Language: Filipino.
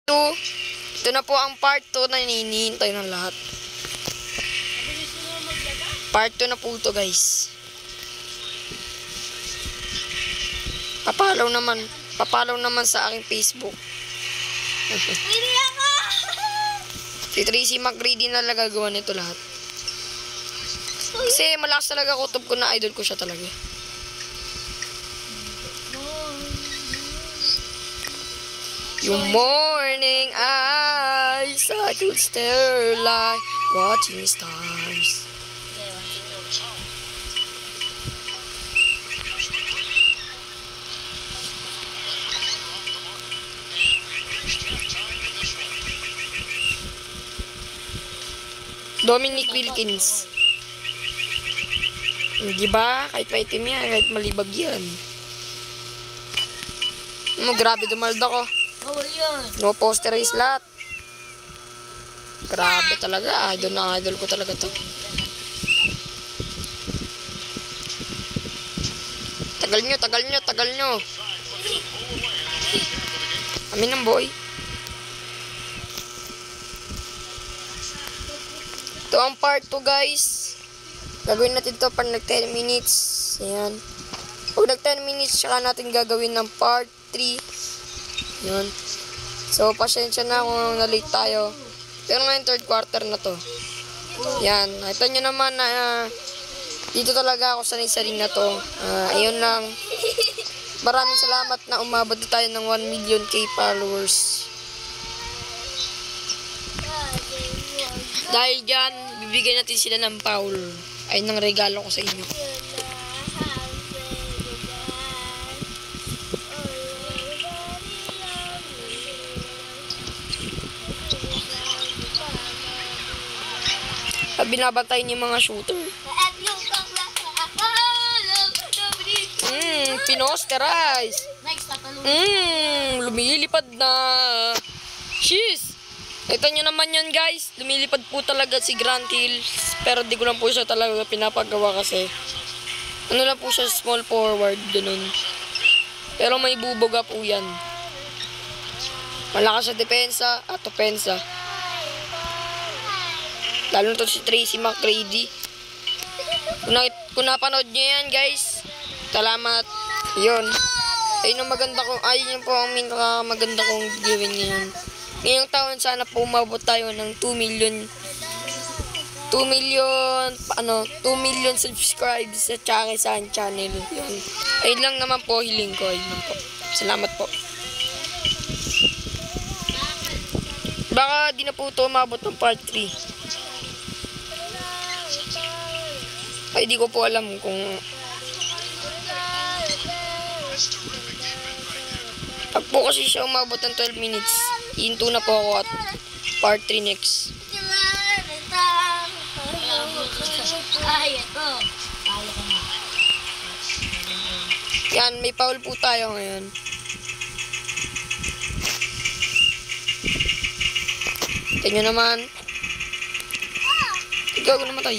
Ito na po ang part 2 na hinihintay ng lahat. Part 2 na po ito, guys. Papalaw naman sa aking Facebook. Pili ako! Si Tracy McGrady na gagawa nito lahat. Kasi malakas talaga kutob ko na idol ko siya talaga. Yung morning eyes, I could stare like watching stars. Dominic Wilkins. Di ba? Kahit maitim yan, kahit malibag yan. Grabe, dumalda ko. No posterize lahat. Grabe talaga. Idol ko talaga to. Tagal nyo. Amin ng boy. Ito ang part 2, guys. Gagawin natin to pag nag 10 minutes. Ayan. Pag nag 10 minutes, saka natin gagawin ng part 3. Ayan. So, pasensya na kung na-late tayo. Pero ngayon, third quarter na to. Ayan. Nakita nyo naman na dito talaga ako sanay-sanay na to. Ayun lang. Maraming salamat na umabot na tayo ng 1 million K followers. Dahil dyan, bibigyan natin sila ng Paul. Ay, ng regalo ko sa inyo. Binabantay niyo mga shooter. Pinosterize. Lumilipad na. Sheesh. Ito nyo naman yan, guys. Lumilipad po talaga si Grant Hills. Pero di ko lang po siya talaga pinapagawa kasi ano lang po siya, small forward, ganun. Pero may buboga po yan. Malakas sa depensa at opensa. Lalo na to si Tracy McGrady. Kung napanood nyo yan, guys, salamat. Yun. Ayun ang maganda kong, ayun po ang maganda kong gawin ngayon. Ngayong taon sana po umabot tayo ng 2 million subscribes sa sa channel. Yun. Ayun lang naman po, hiling ko. Ayun lang po. Salamat po. Baka di na po ito umabot ng part 3. Ay, di ko po alam kung pag po kasi siya umabot ng 12 minutes, hinto na po ako at part 3 next. Yan, may foul po tayo ngayon. Tingnan naman. Ikaw namatay.